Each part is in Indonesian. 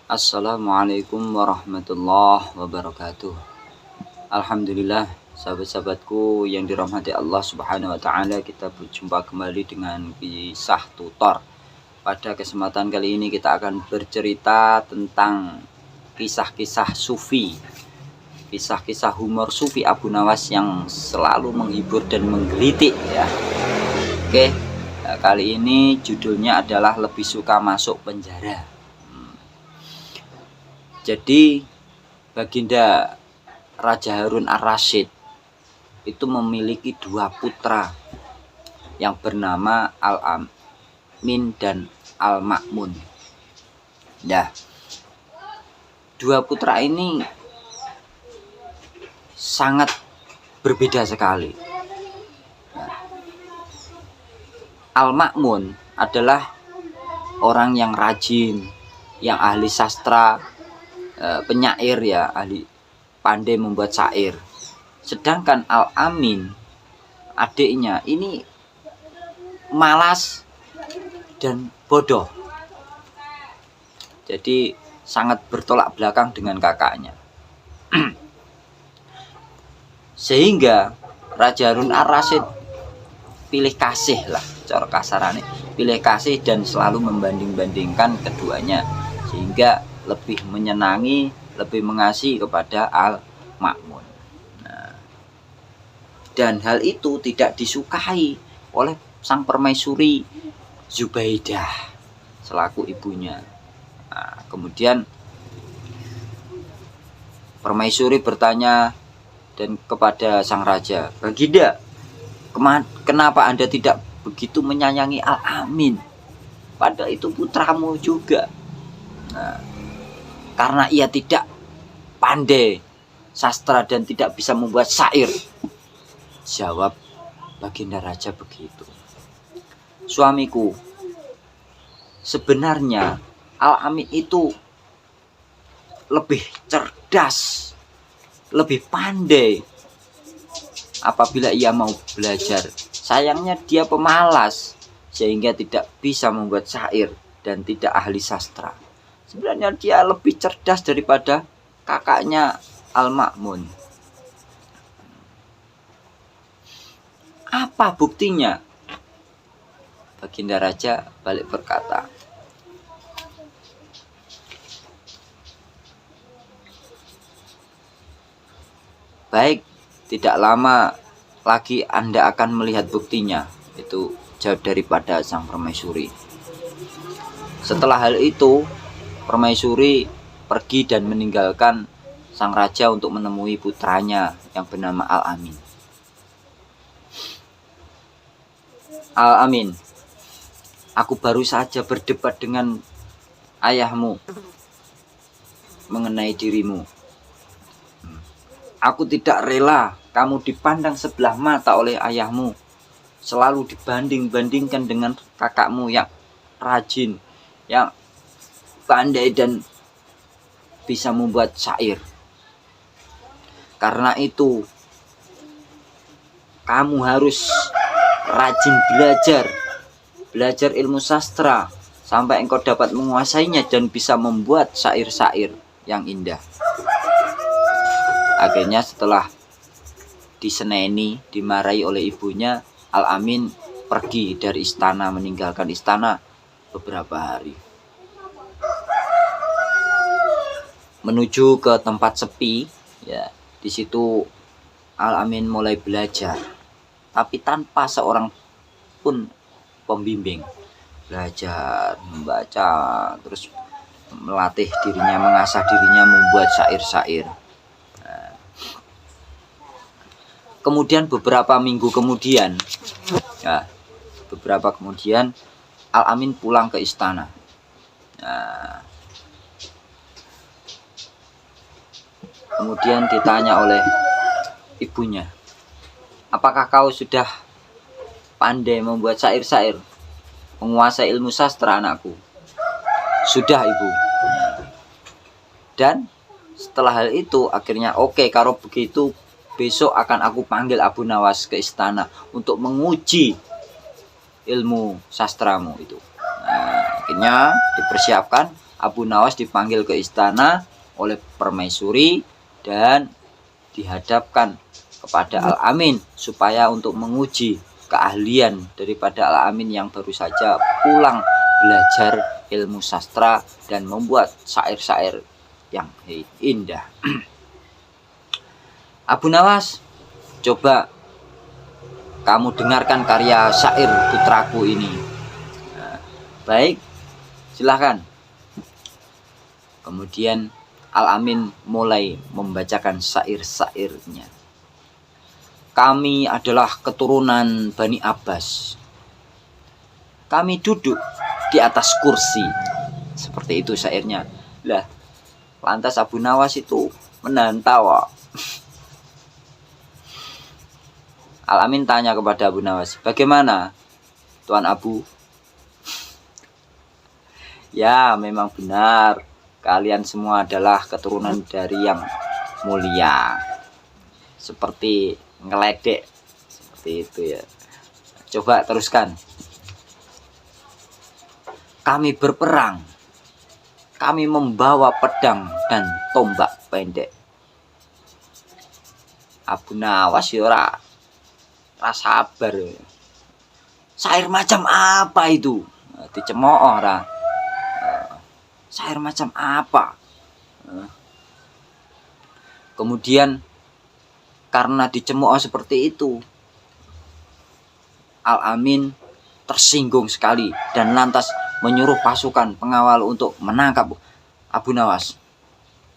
Assalamualaikum warahmatullahi wabarakatuh. Alhamdulillah, sahabat-sahabatku yang dirahmati Allah Subhanahu wa taala, kita berjumpa kembali dengan kisah tutor. Pada kesempatan kali ini kita akan bercerita tentang kisah-kisah sufi. Kisah-kisah humor sufi Abu Nawas yang selalu menghibur dan menggelitik ya. Oke, nah, kali ini judulnya adalah Lebih Suka Masuk Penjara. Jadi Baginda Raja Harun ar-Rasyid itu memiliki dua putra yang bernama Al-Amin dan Al-Ma'mun. Nah, dua putra ini sangat berbeda sekali. Al-Ma'mun adalah orang yang rajin, yang ahli sastra, penyair ya, ahli pandai membuat syair. Sedangkan Al-Amin, adiknya, ini malas dan bodoh. Jadi sangat bertolak belakang dengan kakaknya. Sehingga Raja Harun ar-Rasyid pilih kasih lah, cara kasarannya, pilih kasih dan selalu membanding-bandingkan keduanya, sehingga lebih menyenangi, lebih mengasihi kepada Al-Ma'mun. Nah, dan hal itu tidak disukai oleh sang permaisuri Zubaidah selaku ibunya. Nah, kemudian permaisuri bertanya dan kepada sang raja, "Baginda, kenapa Anda tidak begitu menyayangi Al-Amin? Padahal itu putramu juga." Nah, karena ia tidak pandai sastra dan tidak bisa membuat syair, jawab Baginda Raja begitu. "Suamiku, sebenarnya Al-Amin itu lebih cerdas, lebih pandai apabila ia mau belajar. Sayangnya dia pemalas sehingga tidak bisa membuat syair dan tidak ahli sastra. Sebenarnya dia lebih cerdas daripada kakaknya Al-Ma'mun. Apa buktinya?" Baginda Raja balik berkata, "Baik, tidak lama lagi Anda akan melihat buktinya." Itu jawab daripada sang permaisuri. Setelah hal itu, permaisuri pergi dan meninggalkan sang raja untuk menemui putranya yang bernama Al-Amin. "Al-Amin, aku baru saja berdebat dengan ayahmu mengenai dirimu. Aku tidak rela kamu dipandang sebelah mata oleh ayahmu, selalu dibanding-bandingkan dengan kakakmu yang rajin, yang pandai dan bisa membuat syair. Karena itu, kamu harus rajin belajar ilmu sastra sampai engkau dapat menguasainya dan bisa membuat syair-syair yang indah." Akhirnya setelah diseneni, dimarahi oleh ibunya, Al-Amin pergi dari istana, meninggalkan istana beberapa hari, menuju ke tempat sepi ya. Di situ Al-Amin mulai belajar, tapi tanpa seorang pun pembimbing. Belajar, membaca, terus melatih dirinya, mengasah dirinya membuat syair-syair. Kemudian beberapa minggu kemudian, Al-Amin pulang ke istana. Nah, kemudian ditanya oleh ibunya, "Apakah kau sudah pandai membuat syair-syair, menguasai ilmu sastra anakku?" "Sudah, Ibu." Dan setelah hal itu akhirnya, "Oke, kalau begitu besok akan aku panggil Abu Nawas ke istana untuk menguji ilmu sastramu itu." Nah, akhirnya dipersiapkan Abu Nawas dipanggil ke istana oleh permaisuri dan dihadapkan kepada Al-Amin supaya untuk menguji keahlian daripada Al-Amin yang baru saja pulang belajar ilmu sastra dan membuat syair-syair yang indah. Abu Nawas, coba kamu dengarkan karya syair putraku ini. Nah, baik, silahkan. Kemudian Al-Amin mulai membacakan syair-syairnya. Kami adalah keturunan Bani Abbas. Kami duduk di atas kursi. Seperti itu syairnya. Lah, lantas Abu Nawas itu menahan tawa. Al-Amin tanya kepada Abu Nawas, bagaimana Tuan Abu? Ya, memang benar. Kalian semua adalah keturunan dari yang mulia. Seperti ngeledek. Seperti itu ya. Coba teruskan. Kami berperang. Kami membawa pedang dan tombak pendek. Abu Nawas ya sabar. Syair macam apa itu? Dicemooh ora. Syair macam apa? Kemudian karena dicemooh seperti itu, Al-Amin tersinggung sekali dan lantas menyuruh pasukan pengawal untuk menangkap Abu Nawas.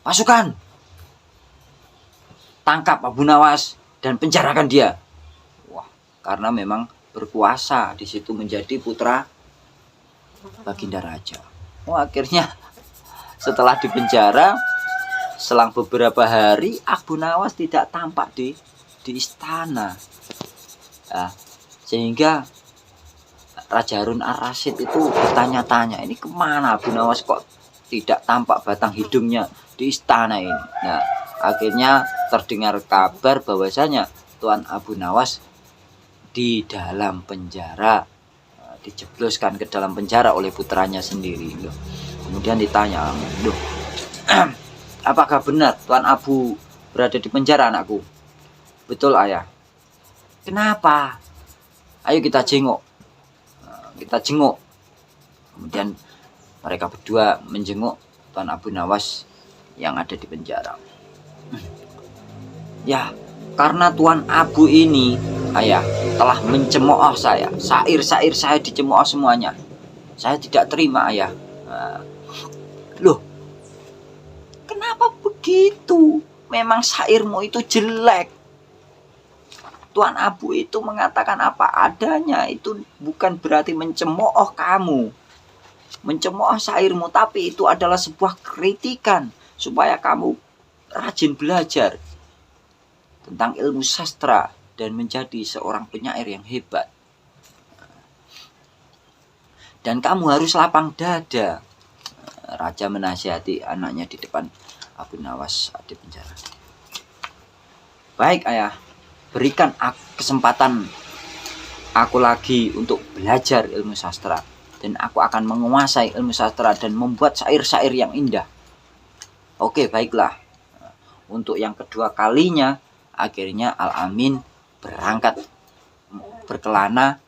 Pasukan, tangkap Abu Nawas dan penjarakan dia. Wah, karena memang berkuasa di situ menjadi putra Baginda Raja. Wah, akhirnya setelah dipenjara, selang beberapa hari Abu Nawas tidak tampak di istana. Nah, sehingga Raja Harun Ar-Rasyid itu bertanya-tanya, ini kemana Abu Nawas kok tidak tampak batang hidungnya di istana ini. Nah, akhirnya terdengar kabar bahwasanya Tuan Abu Nawas di dalam penjara, dijebloskan ke dalam penjara oleh putranya sendiri. Kemudian ditanya, loh, apakah benar Tuan Abu berada di penjara, anakku? Betul, ayah. Kenapa? Ayo kita jenguk. Kita jenguk. Kemudian mereka berdua menjenguk Tuan Abu Nawas yang ada di penjara. Ya, karena Tuan Abu ini, ayah, telah mencemooh saya. Syair-syair saya dicemooh semuanya. Saya tidak terima, ayah. Loh, kenapa begitu? Memang syairmu itu jelek. Tuan Abu itu mengatakan apa adanya, itu bukan berarti mencemooh kamu, mencemooh syairmu, tapi itu adalah sebuah kritikan supaya kamu rajin belajar tentang ilmu sastra dan menjadi seorang penyair yang hebat. Dan kamu harus lapang dada. Raja menasihati anaknya di depan Abu Nawas di penjara. Baik, ayah, berikan kesempatan aku lagi untuk belajar ilmu sastra, dan aku akan menguasai ilmu sastra dan membuat syair-syair yang indah. Oke, baiklah. Untuk yang kedua kalinya, akhirnya Al-Amin berangkat berkelana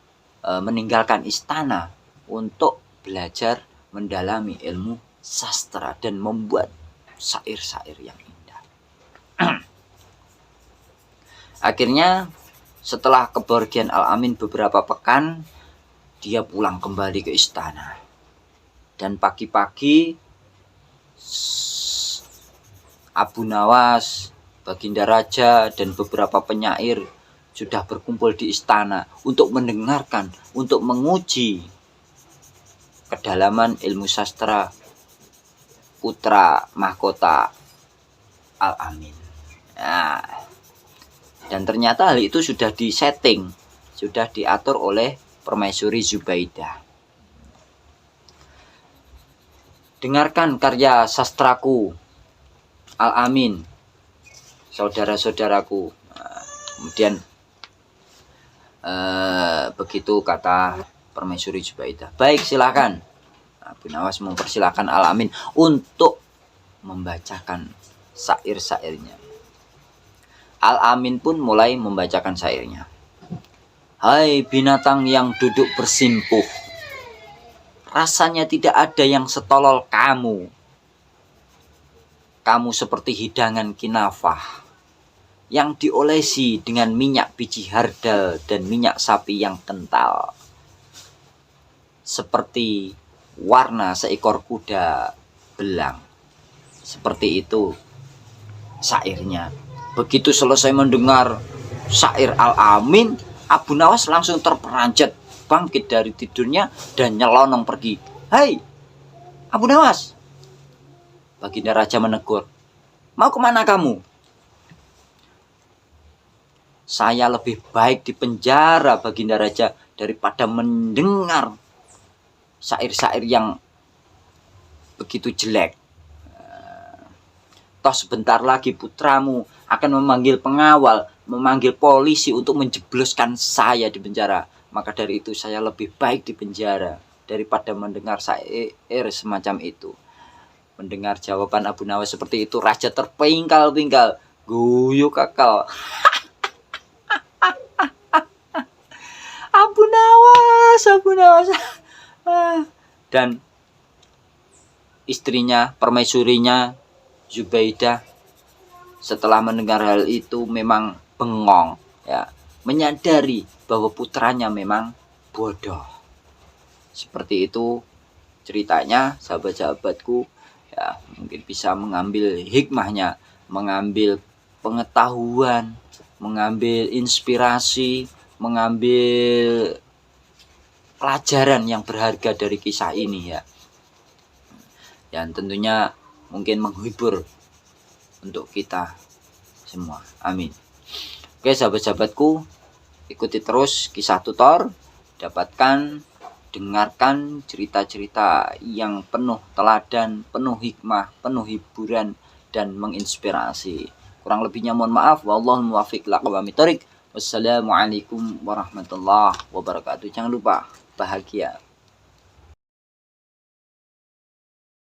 meninggalkan istana untuk belajar mendalami ilmu sastra dan membuat syair-syair yang indah. Akhirnya setelah kepergian Al-Amin beberapa pekan, dia pulang kembali ke istana. Dan pagi-pagi Abu Nawas, Baginda Raja, dan beberapa penyair sudah berkumpul di istana untuk mendengarkan, untuk menguji kedalaman ilmu sastra putra mahkota Al-Amin. Nah, dan ternyata hal itu sudah disetting, sudah diatur oleh Permaisuri Zubaidah. Dengarkan karya sastraku Al-Amin, saudara-saudaraku. Kemudian begitu kata Permaisuri Zubaidah. Baik, silakan. Abu Nawas mempersilahkan Al-Amin untuk membacakan syair-syairnya. Al-Amin pun mulai membacakan syairnya. Hai binatang yang duduk bersimpuh, rasanya tidak ada yang setolol kamu. Kamu seperti hidangan kinafah yang diolesi dengan minyak biji hardal dan minyak sapi yang kental. Seperti warna seekor kuda belang. Seperti itu syairnya. Begitu selesai mendengar syair Al-Amin, Abu Nawas langsung terperanjat bangkit dari tidurnya dan nyelonong pergi. Hai Abu Nawas, Baginda Raja menegur. Mau kemana kamu? Saya lebih baik di penjara, Baginda Raja, daripada mendengar syair-syair yang begitu jelek. Toh sebentar lagi putramu akan memanggil pengawal, memanggil polisi untuk menjebloskan saya di penjara. Maka dari itu saya lebih baik di penjara daripada mendengar syair semacam itu. Mendengar jawaban Abu Nawas seperti itu, raja terpingkal-pingkal, guyu kakal. Abu Nawas. Dan istrinya, permaisurinya, Zubaidah, setelah mendengar hal itu memang bengong, ya, menyadari bahwa putranya memang bodoh. Seperti itu ceritanya, sahabat-sahabatku. Ya, mungkin bisa mengambil hikmahnya, mengambil pengetahuan, mengambil inspirasi, mengambil pelajaran yang berharga dari kisah ini ya. Dan tentunya mungkin menghibur untuk kita semua. Amin. Oke sahabat-sahabatku, ikuti terus kisah tutor, dapatkan, dengarkan cerita-cerita yang penuh teladan, penuh hikmah, penuh hiburan, dan menginspirasi. Kurang lebihnya mohon maaf. Wallahul muwaffiq ila aqwamit thoriq. Wassalamualaikum warahmatullahi wabarakatuh. Jangan lupa bahagia.